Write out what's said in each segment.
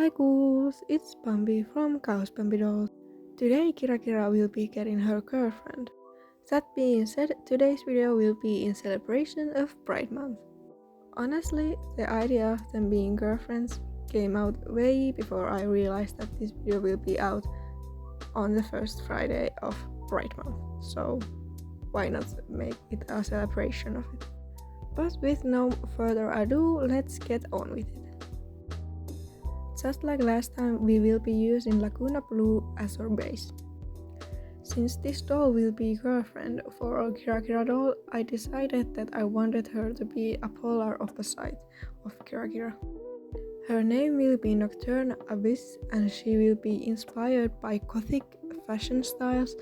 Hi ghouls, it's Bambi from Chaos Bambi Dolls. Today KiraKira will be getting her girlfriend. That being said, today's video will be in celebration of Pride Month. Honestly, the idea of them being girlfriends came out way before I realized that this video will be out on the first Friday of Pride Month, so why not make it a celebration of it. But with no further ado, let's get on with it. Just like last time, we will be using Laguna Blue as our base. Since this doll will be girlfriend for our KiraKira doll, I decided that I wanted her to be a polar opposite of KiraKira. Her name will be Nocturna Abyss and she will be inspired by Gothic fashion styles,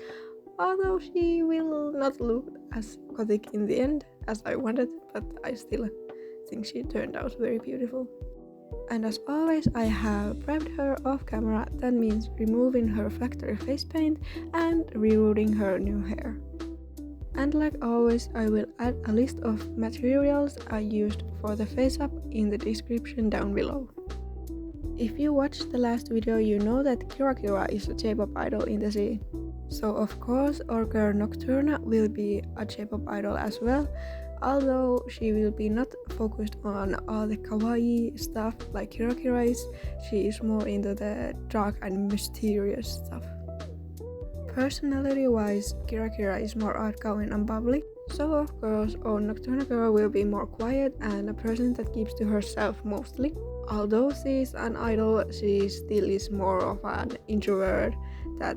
although she will not look as Gothic in the end as I wanted, but I still think she turned out very beautiful. And as always, I have prepped her off camera, that means removing her factory face paint and rerouting her new hair. And like always, I will add a list of materials I used for the face up in the description down below. If you watched the last video, you know that KiraKira is a J-pop idol in the scene. So of course our girl Nocturna will be a J-pop idol as well, although she will be not focused on all the kawaii stuff like KiraKira is. She is more into the dark and mysterious stuff. Personality wise, KiraKira is more outgoing and bubbly, so of course our Nocturna girl will be more quiet and a person that keeps to herself mostly. Although she is an idol, she still is more of an introvert that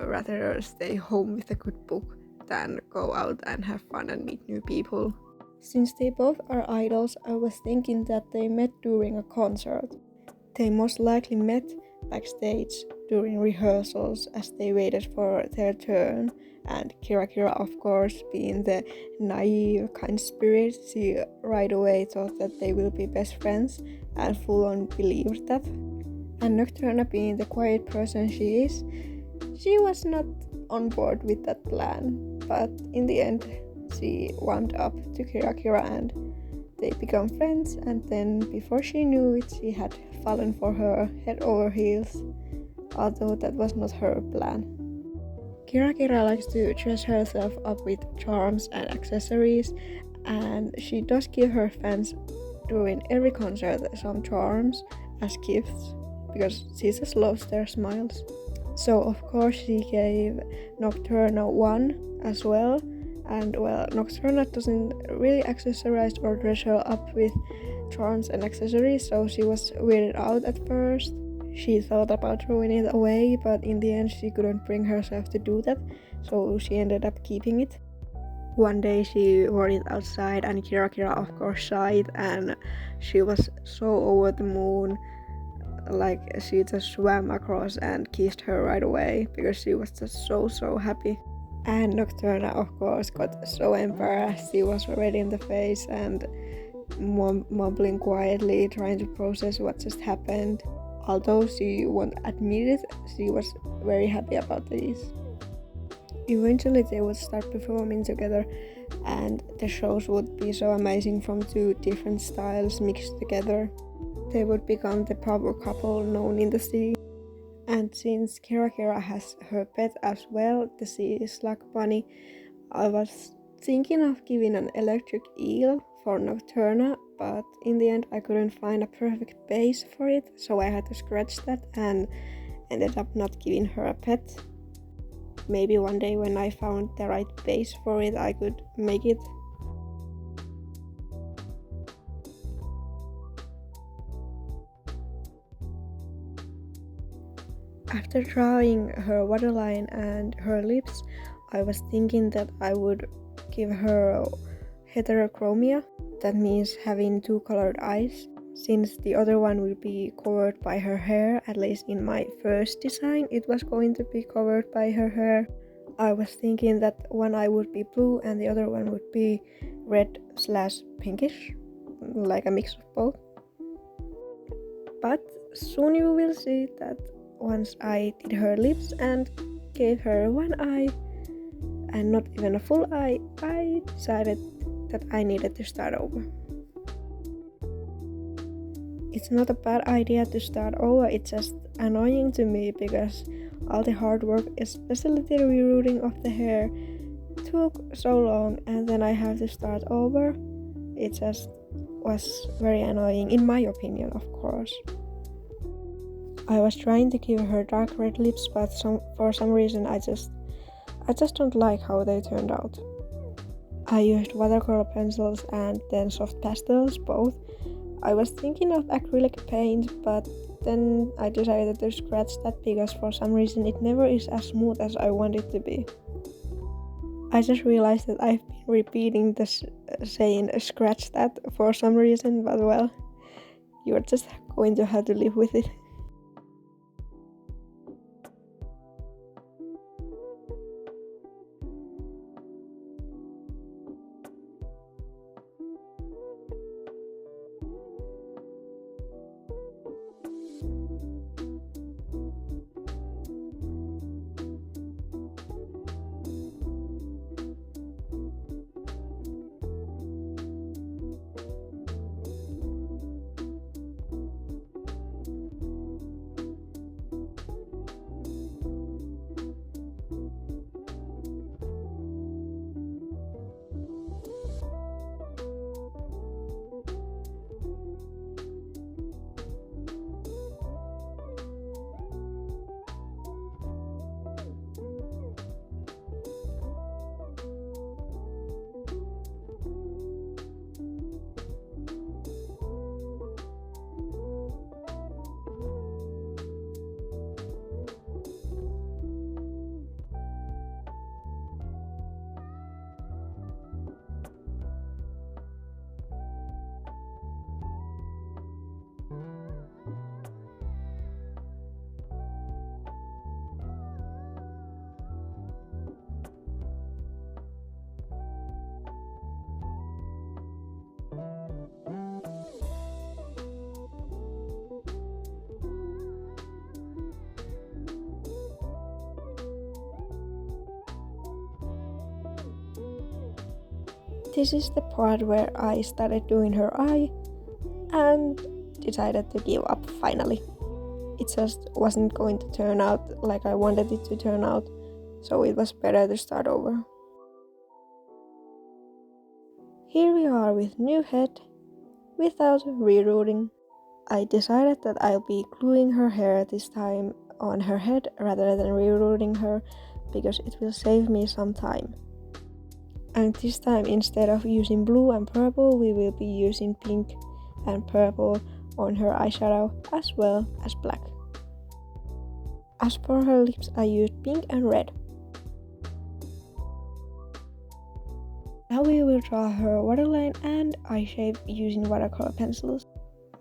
rather stay home with a good book than go out and have fun and meet new people. Since they both are idols, I was thinking that they met during a concert. They most likely met backstage during rehearsals as they waited for their turn, and KiraKira, of course, being the naive kind spirit, she right away thought that they will be best friends and full on believed that. And Nocturna, being the quiet person she is, she was not on board with that plan, but in the end she warmed up to KiraKira and they become friends, and then before she knew it she had fallen for her head over heels, although that was not her plan. KiraKira likes to dress herself up with charms and accessories, and she does give her fans during every concert some charms as gifts because she just loves their smiles. So of course she gave Nocturna one as well, and well, Nocturna doesn't really accessorize or dress her up with charms and accessories, so she was weirded out at first. She thought about throwing it away, but in the end she couldn't bring herself to do that, so she ended up keeping it. One day she wore it outside and KiraKira of course saw it and she was so over the moon. Like she just swam across and kissed her right away because she was just so happy. And Nocturna of course got so embarrassed. She was red in the face and mumbling quietly, trying to process what just happened. Although she won't admit it, she was very happy about this. Eventually they would start performing together and the shows would be so amazing from two different styles mixed together. They would become the power couple known in the sea. And since KiraKira has her pet as well, the sea slug bunny, I was thinking of giving an electric eel for Nocturna, but in the end I couldn't find a perfect base for it, so I had to scratch that and ended up not giving her a pet. Maybe one day when I found the right base for it I could make it. After drawing her waterline and her lips, I was thinking that I would give her heterochromia, that means having two colored eyes, since the other one will be covered by her hair. At least in my first design it was going to be covered by her hair. I was thinking that one eye would be blue and the other one would be red/pinkish, like a mix of both. But soon you will see that once I did her lips and gave her one eye and not even a full eye, I decided that I needed to start over. It's not a bad idea to start over, it's just annoying to me because all the hard work, especially the rerouting of the hair, took so long and then I have to start over. It just was very annoying, in my opinion, of course. I was trying to give her dark red lips, but for some reason I just don't like how they turned out. I used watercolor pencils and then soft pastels, both. I was thinking of acrylic paint, but then I decided to scratch that because for some reason it never is as smooth as I want it to be. I just realized that I've been repeating this saying scratch that for some reason, but well, you're just going to have to live with it. This is the part where I started doing her eye and decided to give up finally. It just wasn't going to turn out like I wanted it to turn out, so it was better to start over. Here we are with new head, without rerouting. I decided that I'll be gluing her hair this time on her head rather than rerouting her because it will save me some time. And this time, instead of using blue and purple, we will be using pink and purple on her eyeshadow as well as black. As for her lips, I used pink and red. Now we will draw her waterline and eye shape using watercolor pencils.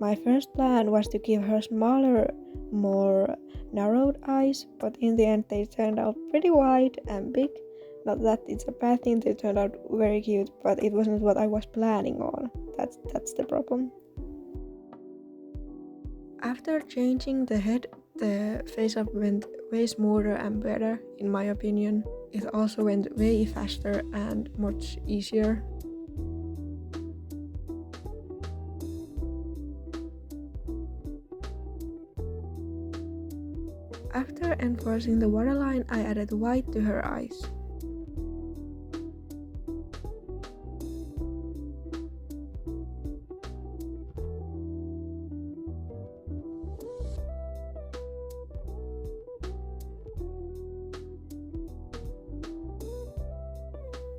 My first plan was to give her smaller, more narrowed eyes, but in the end they turned out pretty wide and big. Not that it's a bad thing, they turned out very cute, but it wasn't what I was planning on. That's the problem. After changing the head, the face-up went way smoother and better, in my opinion. It also went way faster and much easier. After enforcing the waterline, I added white to her eyes.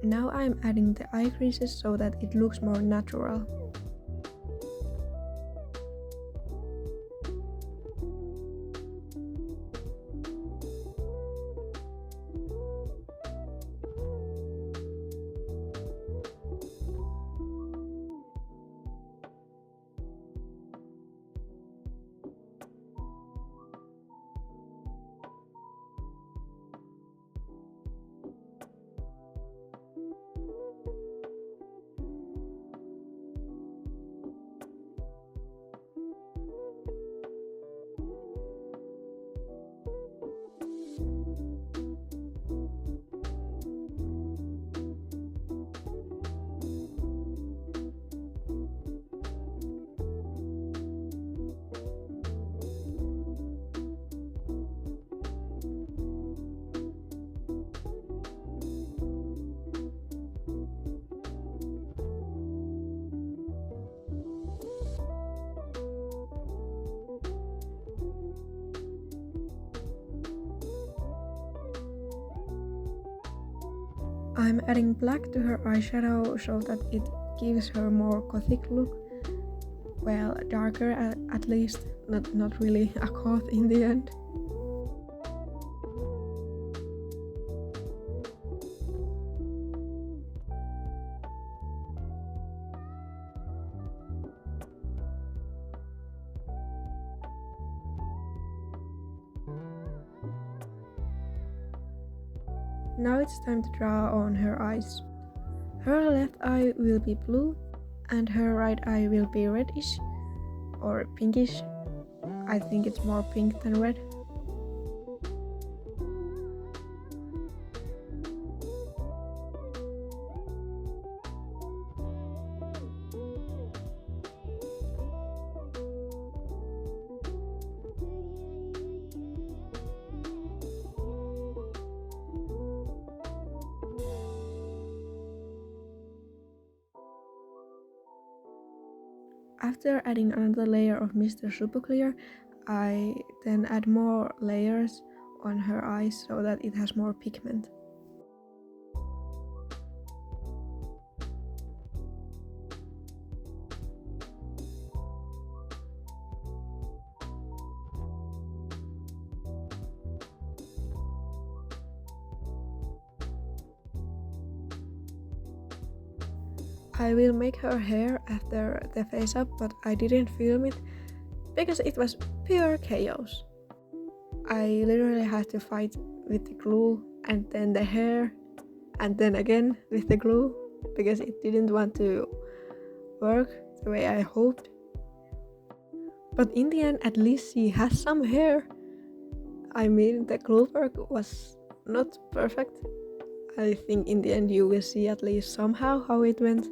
Now I'm adding the eye creases so that it looks more natural. I'm adding black to her eyeshadow so that it gives her more gothic look. Well, darker at least, not really a goth in the end. Now it's time to draw on her eyes. Her left eye will be blue and her right eye will be reddish or pinkish. I think it's more pink than red. After adding another layer of Mr.Super Clear, I then add more layers on her eyes so that it has more pigment. I will make her hair after the face up, but I didn't film it because it was pure chaos. I literally had to fight with the glue and then the hair and then again with the glue because it didn't want to work the way I hoped. But in the end, at least she has some hair. I mean, the glue work was not perfect. I think in the end you will see at least somehow how it went.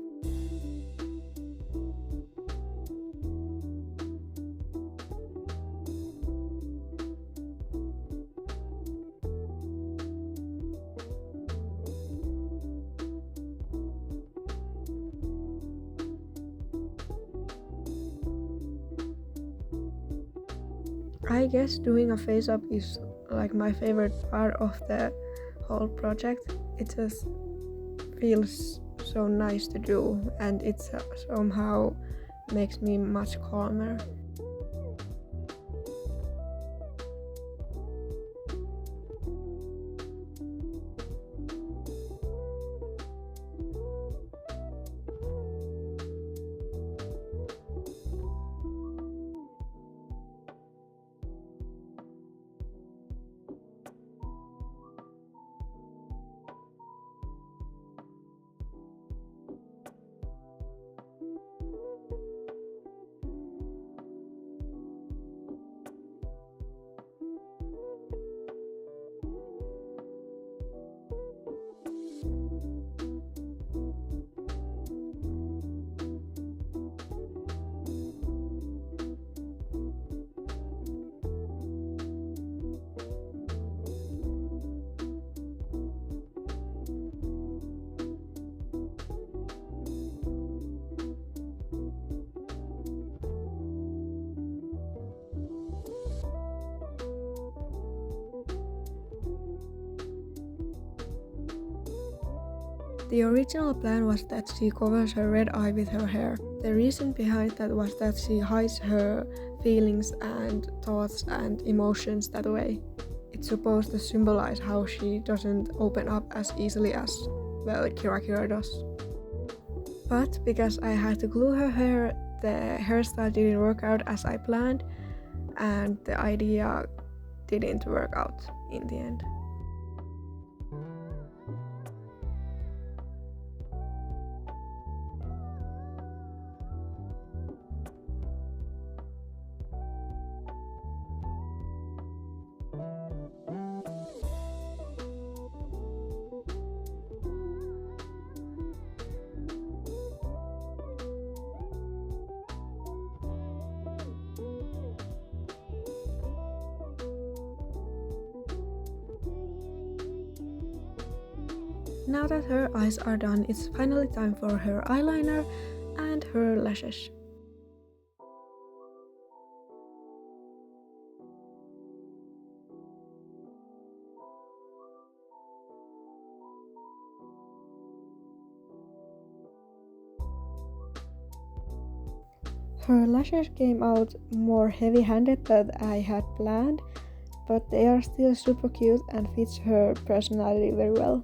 I guess doing a face up is like my favorite part of the whole project. It just feels so nice to do and it somehow makes me much calmer. The original plan was that she covers her red eye with her hair. The reason behind that was that she hides her feelings and thoughts and emotions that way. It's supposed to symbolize how she doesn't open up as easily as, well, KiraKira does. But because I had to glue her hair, the hairstyle didn't work out as I planned, and the idea didn't work out in the end. Now that her eyes are done, it's finally time for her eyeliner and her lashes. Her lashes came out more heavy-handed than I had planned, but they are still super cute and fits her personality very well.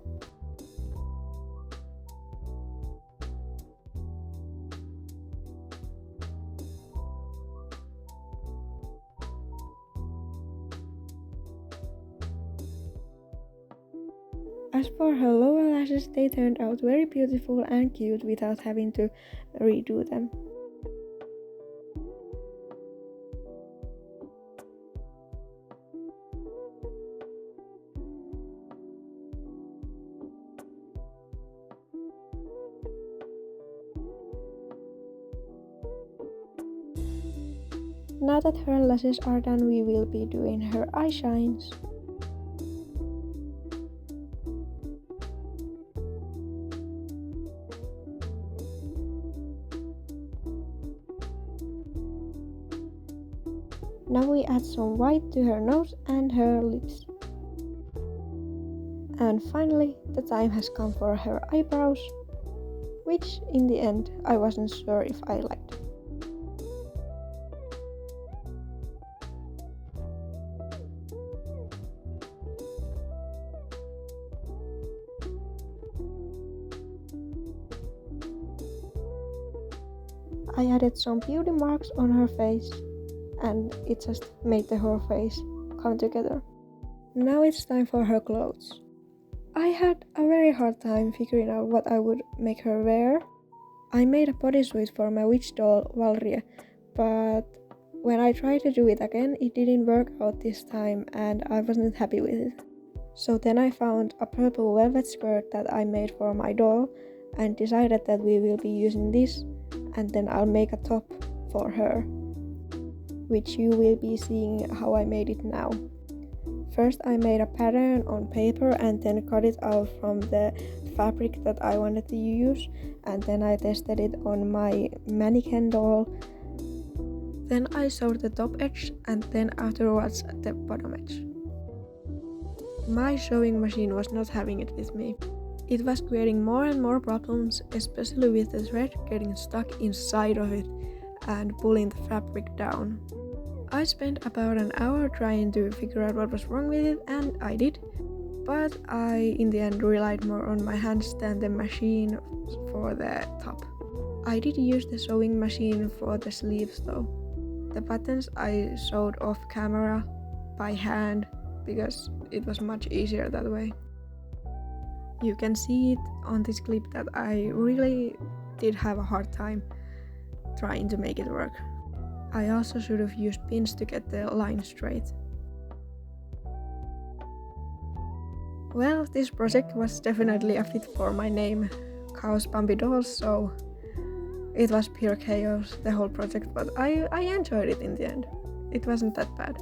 As for her lower lashes, they turned out very beautiful and cute without having to redo them. Now that her lashes are done, we will be doing her eye shines. Now we add some white to her nose and her lips. And finally, the time has come for her eyebrows, which in the end I wasn't sure if I liked. I added some beauty marks on her face, and it just made the whole face come together. Now it's time for her clothes. I had a very hard time figuring out what I would make her wear. I made a bodysuit for my witch doll, Valrie, but when I tried to do it again, it didn't work out this time and I wasn't happy with it. So then I found a purple velvet skirt that I made for my doll and decided that we will be using this, and then I'll make a top for her, which you will be seeing how I made it now. First I made a pattern on paper and then cut it out from the fabric that I wanted to use, and then I tested it on my mannequin doll. Then I sewed the top edge and then afterwards the bottom edge. My sewing machine was not having it with me. It was creating more and more problems, especially with the thread getting stuck inside of it and pulling the fabric down. I spent about an hour trying to figure out what was wrong with it, and I did, but I in the end relied more on my hands than the machine for the top. I did use the sewing machine for the sleeves though. The buttons I sewed off camera by hand because it was much easier that way. You can see it on this clip that I really did have a hard time trying to make it work. I also should have used pins to get the line straight. Well, this project was definitely a fit for my name, Chaos Bambi Dolls, so it was pure chaos, the whole project, but I enjoyed it in the end. It wasn't that bad.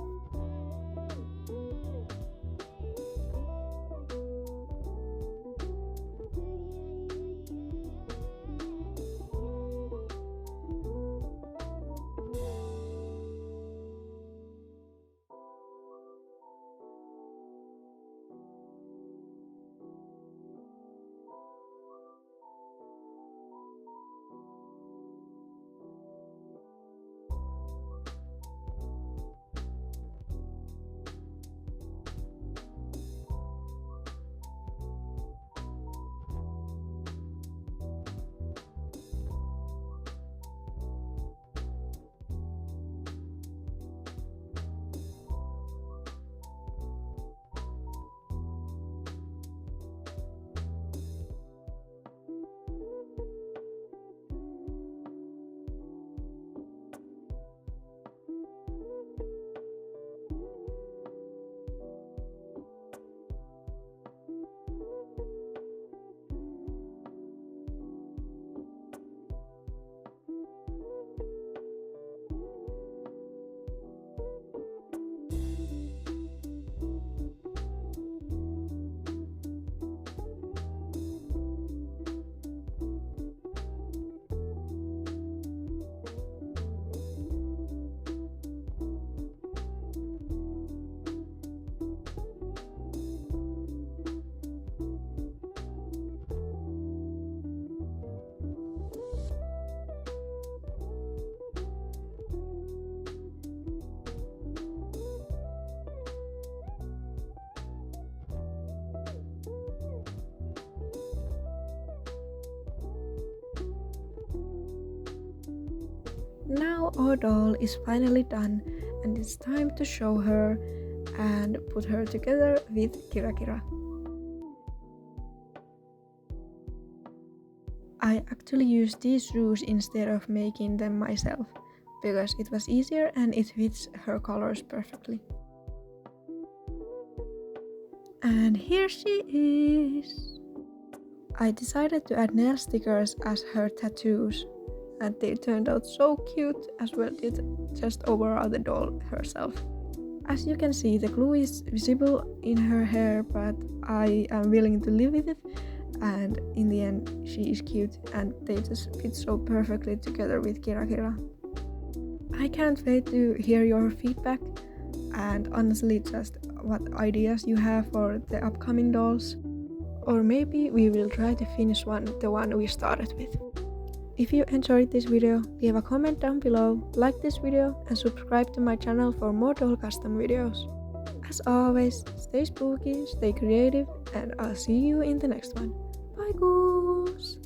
Now our doll is finally done and it's time to show her and put her together with KiraKira. I actually used these shoes instead of making them myself, because it was easier and it fits her colors perfectly. And here she is! I decided to add nail stickers as her tattoos, and they turned out so cute, as well did just overall the doll herself. As you can see, the glue is visible in her hair, but I am willing to live with it, and in the end she is cute and they just fit so perfectly together with KiraKira. I can't wait to hear your feedback and honestly just what ideas you have for the upcoming dolls. Or maybe we will try to finish the one we started with. If you enjoyed this video, leave a comment down below, like this video and subscribe to my channel for more doll custom videos. As always, stay spooky, stay creative, and I'll see you in the next one. Bye goose!